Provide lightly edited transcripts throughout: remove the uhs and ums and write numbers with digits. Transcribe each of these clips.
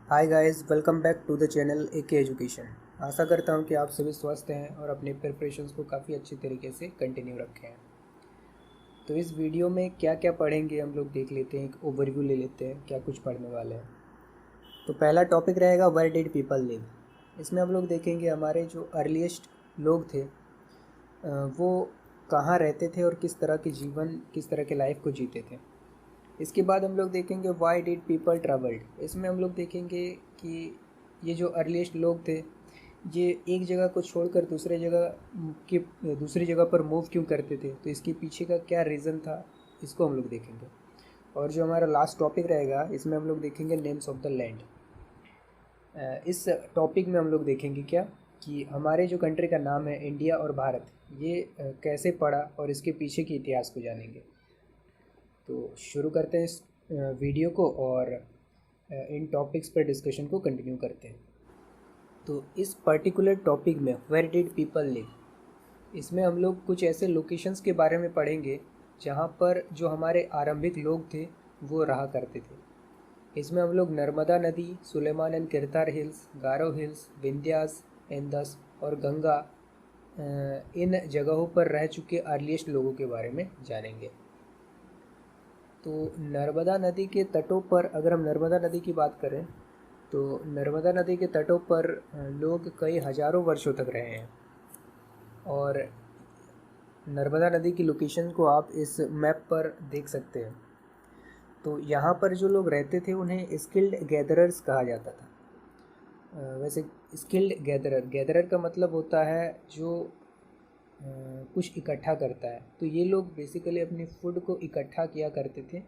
Hi guys, welcome back to the channel AK education. आशा करता हूँ कि आप सभी स्वस्थ हैं और अपने प्रिपरेशंस को काफ़ी अच्छी तरीके से कंटिन्यू रखे हैं। तो इस वीडियो में क्या क्या पढ़ेंगे हम लोग देख लेते हैं, एक ओवरव्यू ले लेते हैं क्या कुछ पढ़ने वाले हैं। तो पहला टॉपिक रहेगा वेयर डिड पीपल लिव। इसमें हम लोग देखेंगे हमारे जो अर्लीस्ट लोग थे वो कहाँ रहते थे और किस तरह के जीवन, किस तरह के लाइफ को जीते थे। इसके बाद हम लोग देखेंगे वाई डिड पीपल ट्रैवल्ड। इसमें हम लोग देखेंगे कि ये जो अर्लीस्ट लोग थे ये एक जगह को छोड़कर दूसरी जगह पर मूव क्यों करते थे, तो इसके पीछे का क्या रीज़न था, इसको हम लोग देखेंगे। और जो हमारा लास्ट टॉपिक रहेगा इसमें हम लोग देखेंगे नेम्स ऑफ द लैंड। इस टॉपिक में हम लोग देखेंगे क्या कि हमारे जो कंट्री का नाम है इंडिया और भारत, ये कैसे पड़ा और इसके पीछे के इतिहास को जानेंगे। तो शुरू करते हैं इस वीडियो को और इन टॉपिक्स पर डिस्कशन को कंटिन्यू करते हैं। तो इस पर्टिकुलर टॉपिक में वेयर डिड पीपल लिव, इसमें हम लोग कुछ ऐसे लोकेशंस के बारे में पढ़ेंगे जहाँ पर जो हमारे आरंभिक लोग थे वो रहा करते थे। इसमें हम लोग नर्मदा नदी, Sulaiman and Kirthar hills, Garo hills, Vindhyas, Indus और गंगा, इन जगहों पर रह चुके अर्लीस्ट लोगों के बारे में जानेंगे। तो नर्मदा नदी के तटों पर, अगर हम नर्मदा नदी की बात करें तो नर्मदा नदी के तटों पर लोग कई हज़ारों वर्षों तक रहे हैं। और नर्मदा नदी की लोकेशन को आप इस मैप पर देख सकते हैं। तो यहाँ पर जो लोग रहते थे उन्हें स्किल्ड गैदरर्स कहा जाता था। वैसे स्किल्ड गैदरर का मतलब होता है जो कुछ इकट्ठा करता है। तो ये लोग बेसिकली अपनी फूड को इकट्ठा किया करते थे,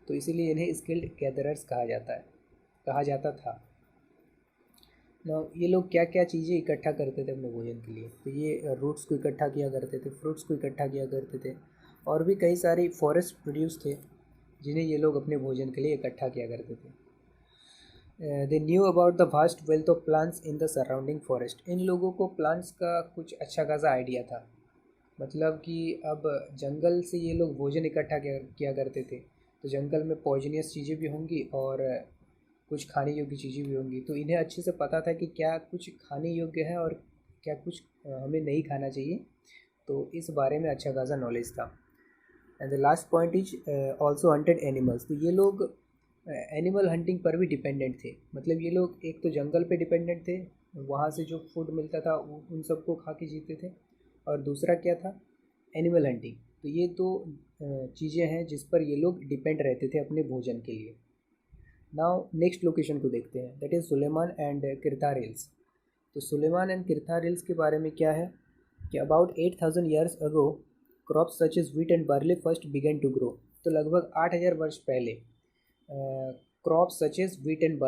तो इसीलिए इन्हें स्किल्ड गैदरर्स कहा जाता था। ना ये लोग क्या क्या चीज़ें इकट्ठा करते थे अपने भोजन के लिए, तो ये रूट्स को इकट्ठा किया करते थे, फ्रूट्स को इकट्ठा किया करते थे, और भी कई सारी फॉरेस्ट प्रोड्यूस थे जिन्हें ये लोग अपने भोजन के लिए इकट्ठा किया करते थे। They knew about the vast wealth of plants in the surrounding forest. इन लोगों को प्लांट्स का कुछ अच्छा खासा आइडिया था। मतलब कि अब जंगल से ये लोग भोजन इकट्ठा किया करते थे, तो जंगल में पॉइजनियस चीज़ें भी होंगी और कुछ खाने योग्य चीज़ें भी होंगी। तो इन्हें अच्छे से पता था कि क्या कुछ खाने योग्य है और क्या कुछ हमें नहीं खाना चाहिए। तो इस बारे में अच्छा खासा नॉलेज था। And the last point is also hunted animals. तो ये लोग एनिमल हंटिंग पर भी डिपेंडेंट थे। मतलब ये लोग एक तो जंगल पे डिपेंडेंट थे, वहाँ से जो फूड मिलता था उन सबको खा के जीते थे, और दूसरा क्या था, एनिमल हंटिंग। तो ये दो चीज़ें हैं जिस पर ये लोग डिपेंड रहते थे अपने भोजन के लिए। नाउ नेक्स्ट लोकेशन को देखते हैं, that is Sulaiman and Kirthar hills. तो सुलेमान एंड किरतार हिल्स के बारे में क्या है कि about 8,000 years ago crops such is wheat and barley first began to grow. तो लगभग 8,000 वर्ष पहले crops such is wheat and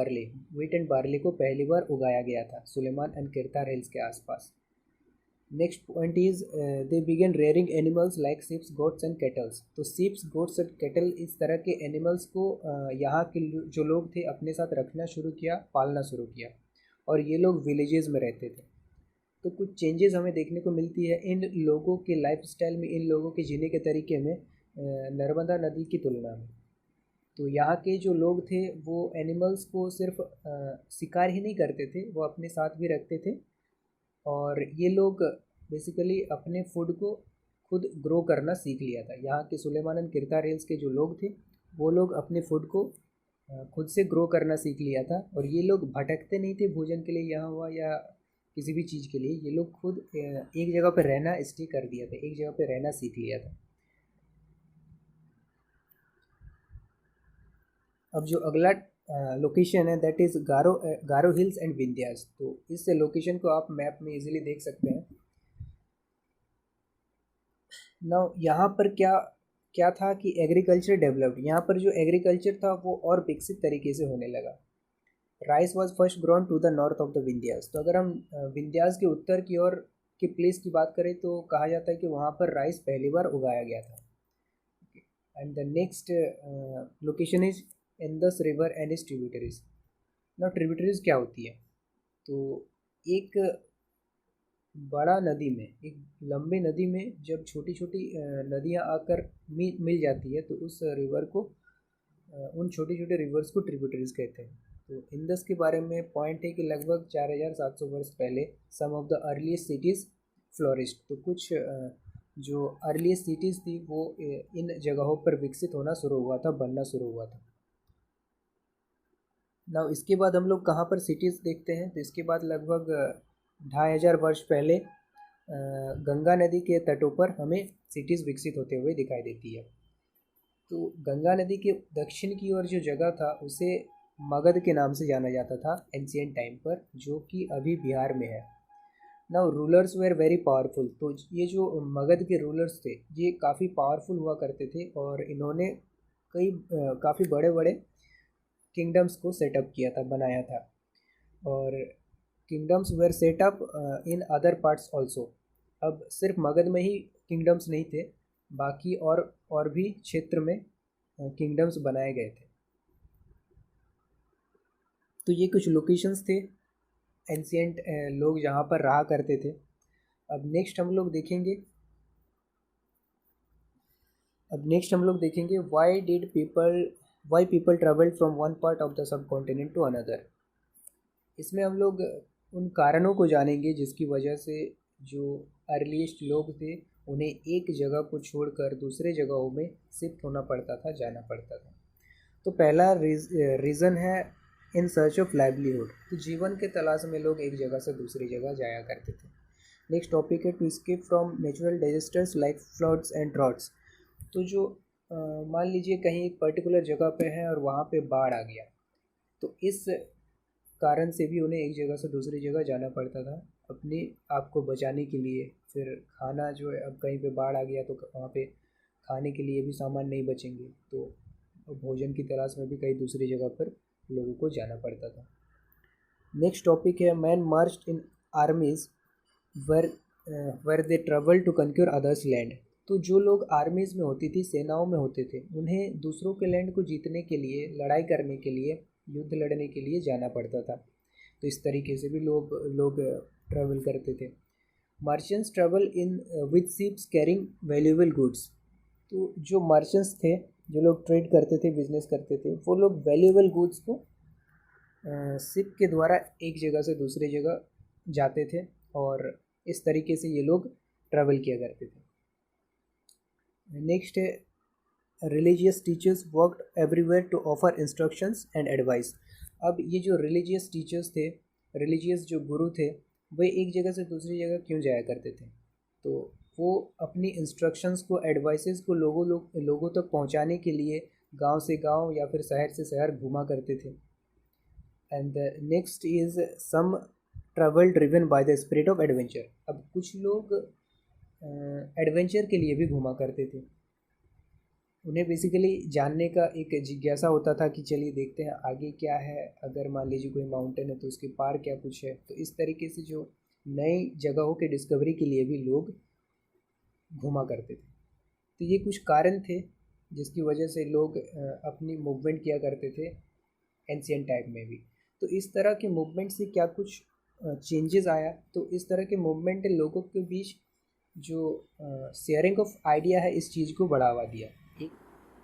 barley को पहली बार उगाया गया था सुलेमान एंड किरतार हिल्स के आसपास। Next point is they began rearing animals like sheeps, goats and cattles. तो शिप्स, गोट्स एंड कैटल, इस तरह के एनिमल्स को यहाँ के जो लोग थे अपने साथ रखना शुरू किया, पालना शुरू किया, और ये लोग विलेजेस में रहते थे। तो कुछ चेंजेस हमें देखने को मिलती है इन लोगों के लाइफस्टाइल में, इन लोगों के जीने के तरीके में नर्मदा नदी की तुलना में। तो यहाँ के जो लोग थे वो एनिमल्स को सिर्फ शिकार ही नहीं करते थे, वो अपने साथ भी रखते थे। और ये लोग बेसिकली अपने फूड को खुद ग्रो करना सीख लिया था। यहाँ के सुलेमान एंड किरतार हिल्स के जो लोग थे वो लोग अपने फूड को खुद से ग्रो करना सीख लिया था, और ये लोग भटकते नहीं थे भोजन के लिए यहाँ हुआ या किसी भी चीज़ के लिए। ये लोग खुद एक जगह पर रहना स्टे कर दिया था, एक जगह पर रहना सीख लिया था। अब जो अगला लोकेशन है that is Garo hills and Vindhyas. तो इस लोकेशन को आप मैप में इजीली देख सकते हैं। ना यहाँ पर क्या क्या था कि एग्रीकल्चर डेवलप्ड। यहाँ पर जो एग्रीकल्चर था वो और विकसित तरीके से होने लगा। Rice was first grown to the north of the Vindhyas. तो अगर हम विंध्यास के उत्तर की ओर के प्लेस की बात करें तो कहा जाता है कि वहाँ पर राइस पहली बार उगाया गया था। And the next location is Indus river and is tributaries. ना ट्रिब्यूटरीज क्या होती है, तो एक बड़ा नदी में, एक लंबी नदी में जब छोटी छोटी नदियाँ आकर मिल जाती है तो उस रिवर को, उन छोटे छोटे रिवर्स को ट्रिब्यूटरीज कहते हैं। तो इंदस के बारे में पॉइंट है कि लगभग 4700 वर्ष पहले some of the earliest cities flourished. तो कुछ जो अर्लीस्ट सिटीज़ थी वो इन जगहों पर विकसित होना शुरू हुआ था, बनना शुरू हुआ था। ना इसके बाद हम लोग कहाँ पर सिटीज़ देखते हैं, तो इसके बाद लगभग 2500 वर्ष पहले गंगा नदी के तटों पर हमें सिटीज़ विकसित होते हुए दिखाई देती है। तो गंगा नदी के दक्षिण की ओर जो जगह था उसे मगध के नाम से जाना जाता था एंशियंट टाइम पर, जो कि अभी बिहार में है। Now rulers were very powerful. तो ये जो मगध के रूलर्स थे ये काफ़ी पावरफुल हुआ करते थे और इन्होंने काफ़ी बड़े बड़े किंगडम्स को सेटअप किया था, बनाया था। और kingdoms were set up in other parts also. अब सिर्फ मगध में ही किंगडम्स नहीं थे, बाकी और भी क्षेत्र में किंगडम्स बनाए गए थे। तो ये कुछ लोकेशंस थे एंशियंट लोग जहाँ पर रहा करते थे। अब नेक्स्ट हम लोग देखेंगे why people travelled from one part of the subcontinent to another. इसमें हम लोग उन कारणों को जानेंगे जिसकी वजह से जो अर्लीस्ट लोग थे उन्हें एक जगह को छोड़कर दूसरे जगहों में शिफ्ट होना पड़ता था, जाना पड़ता था। तो पहला रीज़न है इन सर्च ऑफ लाइवलीहुड। तो जीवन के तलाश में लोग एक जगह से दूसरी जगह जाया करते थे। नेक्स्ट टॉपिक है to escape from natural disasters like floods and droughts. तो जो मान लीजिए कहीं एक पर्टिकुलर जगह पे है और वहाँ पे बाढ़ आ गया, तो इस कारण से भी उन्हें एक जगह से दूसरी जगह जाना पड़ता था अपने आप को बचाने के लिए। फिर खाना जो है, अब कहीं पे बाढ़ आ गया तो वहाँ पे खाने के लिए भी सामान नहीं बचेंगे, तो भोजन की तलाश में भी कहीं दूसरी जगह पर लोगों को जाना पड़ता था। नेक्स्ट टॉपिक है man marched in armies where they travel to conquer others land. तो जो लोग आर्मीज में होती थी, सेनाओं में होते थे, उन्हें दूसरों के लैंड को जीतने के लिए, लड़ाई करने के लिए, युद्ध लड़ने के लिए जाना पड़ता था। तो इस तरीके से भी लोग ट्रैवल करते थे। Merchants travel in with ships carrying valuable goods. तो जो मर्चेंट्स थे, जो लोग ट्रेड करते थे, बिजनेस करते थे, वो लोग वैल्यूएबल गुड्स को शिप के द्वारा एक जगह से दूसरी जगह जाते थे और इस तरीके से ये लोग ट्रैवल किया करते थे। नेक्स्ट है religious teachers worked everywhere to offer instructions and advice. अब ये जो रिलीजियस टीचर्स थे, रिलीजियस जो गुरु थे, वे एक जगह से दूसरी जगह क्यों जाया करते थे? तो वो अपनी इंस्ट्रक्शंस को, एडवाइसेस को लोगों तक पहुंचाने के लिए गांव से गांव या फिर शहर से शहर घूमा करते थे। And next is some travel driven by the spirit of adventure. अब कुछ लोग एडवेंचर के लिए भी घूमा करते थे। उन्हें बेसिकली जानने का एक जिज्ञासा होता था कि चलिए देखते हैं आगे क्या है, अगर मान लीजिए कोई माउंटेन है तो उसके पार क्या कुछ है। तो इस तरीके से जो नई जगहों के डिस्कवरी के लिए भी लोग घूमा करते थे। तो ये कुछ कारण थे जिसकी वजह से लोग अपनी मूवमेंट किया करते थे एंशियंट टाइम में भी। तो इस तरह के मूवमेंट से क्या कुछ चेंजेस आया? तो इस तरह के मूवमेंट ने लोगों के बीच जो शेयरिंग ऑफ आइडिया है, इस चीज़ को बढ़ावा दिया।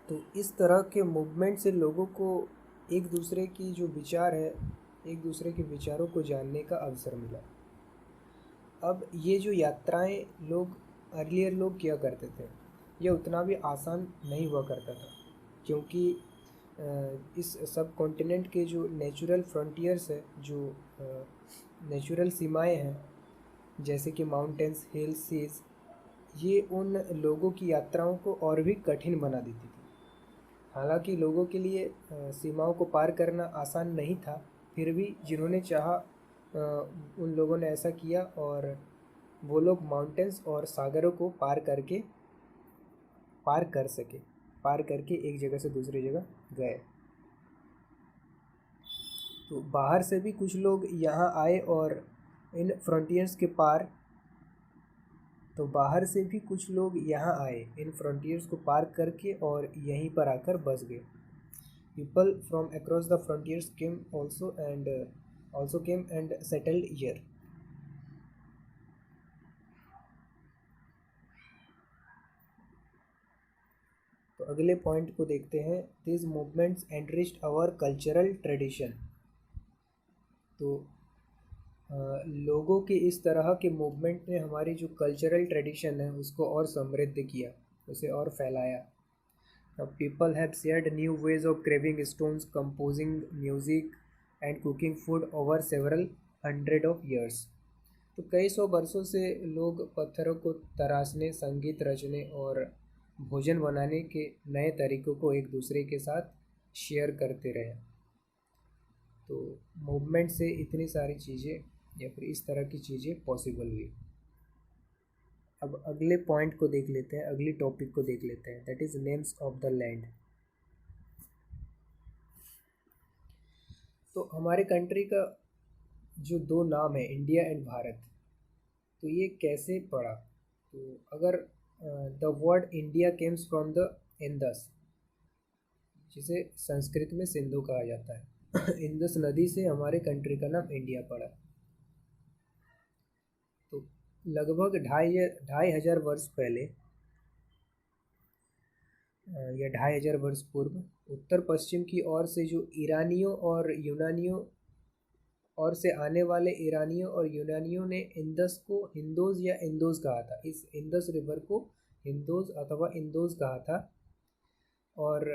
तो इस तरह के मूवमेंट से लोगों को एक दूसरे की जो विचार है, एक दूसरे के विचारों को जानने का अवसर मिला। अब ये जो यात्राएं अर्लियर लोग किया करते थे, ये उतना भी आसान नहीं हुआ करता था, क्योंकि इस सब कॉन्टिनेंट के जो नेचुरल फ्रंटियर्स है, जो नेचुरल सीमाएं हैं, जैसे कि माउंटेन्स, हिल्स, सीज, ये उन लोगों की यात्राओं को और भी कठिन बना देती थी। हालांकि लोगों के लिए सीमाओं को पार करना आसान नहीं था, फिर भी जिन्होंने चाहा उन लोगों ने ऐसा किया और वो लोग माउंटेन्स और सागरों को पार करके एक जगह से दूसरी जगह गए। तो बाहर से भी कुछ लोग यहाँ आए और इन फ्रंटियर्स के पार इन फ्रंटियर्स को पार करके और यहीं पर आकर बस गए। People from across the frontiers came and settled here. तो अगले पॉइंट को देखते हैं। These movements enriched our cultural tradition. तो लोगों के इस तरह के मूवमेंट ने हमारी जो कल्चरल ट्रेडिशन है उसको और समृद्ध किया, उसे और फैलाया। People have shared new ways of craving stones, composing music and cooking food over several hundred of years. तो कई सौ वर्षों से लोग पत्थरों को तराशने, संगीत रचने और भोजन बनाने के नए तरीक़ों को एक दूसरे के साथ शेयर करते रहे। तो मूवमेंट से इतनी सारी चीज़ें या फिर इस तरह की चीज़ें पॉसिबल हुई। अब अगले पॉइंट को देख लेते हैं, अगली टॉपिक को देख लेते हैं, that is names of the land. तो हमारे कंट्री का जो दो नाम है, इंडिया एंड भारत, तो ये कैसे पड़ा? तो अगर the word India Kemps from the Indus, जिसे संस्कृत में सिंधु कहा जाता है। इंदस नदी से हमारे कंट्री का नाम इंडिया पड़ा। तो लगभग ढाई हजार वर्ष पहले या 2500 वर्ष पूर्व उत्तर पश्चिम की ओर से जो ईरानियों और यूनानियों और से आने वाले ईरानियों और यूनानियों ने इंदस को हिंदोज या इंदोज कहा था। इस इंदस रिवर को हिंदोज अथवा इंदोज कहा था। और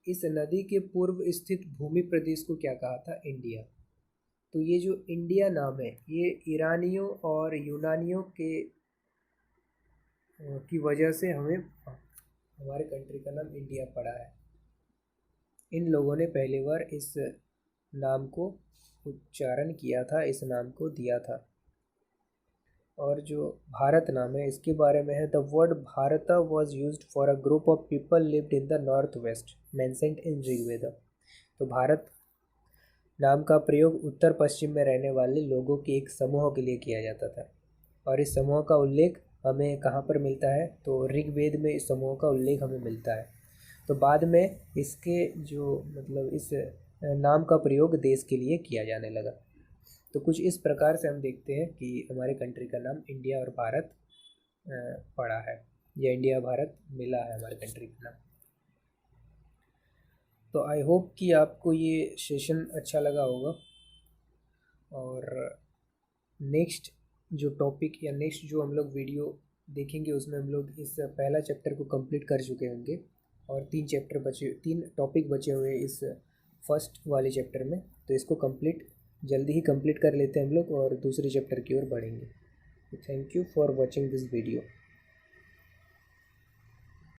इस नदी के पूर्व स्थित भूमि प्रदेश को क्या कहा था? इंडिया। तो ये जो इंडिया नाम है, ये ईरानियों और यूनानियों की वजह से हमारे कंट्री का नाम इंडिया पड़ा है। इन लोगों ने पहली बार इस नाम को उच्चारण किया था, इस नाम को दिया था। और जो भारत नाम है इसके बारे में है, the word Bharata was used for a group of people lived in the north west mentioned in Rigveda. तो भारत नाम का प्रयोग उत्तर पश्चिम में रहने वाले लोगों के एक समूह के लिए किया जाता था। और इस समूह का उल्लेख हमें कहाँ पर मिलता है? तो ऋग्वेद में इस समूह का उल्लेख हमें मिलता है। तो बाद में इसके जो मतलब इस नाम का प्रयोग देश के लिए किया जाने लगा। तो कुछ इस प्रकार से हम देखते हैं कि हमारे कंट्री का नाम इंडिया और भारत पड़ा है, या इंडिया भारत मिला है हमारे कंट्री का नाम। तो आई होप कि आपको ये सेशन अच्छा लगा होगा। और नेक्स्ट जो टॉपिक या नेक्स्ट जो हम लोग वीडियो देखेंगे उसमें हम लोग इस पहला चैप्टर को कंप्लीट कर चुके होंगे और 3 टॉपिक बचे हुए इस फर्स्ट वाले चैप्टर में। तो इसको जल्दी ही कंप्लीट कर लेते हैं हम लोग और दूसरे चैप्टर की ओर बढ़ेंगे। Thank you for watching this video.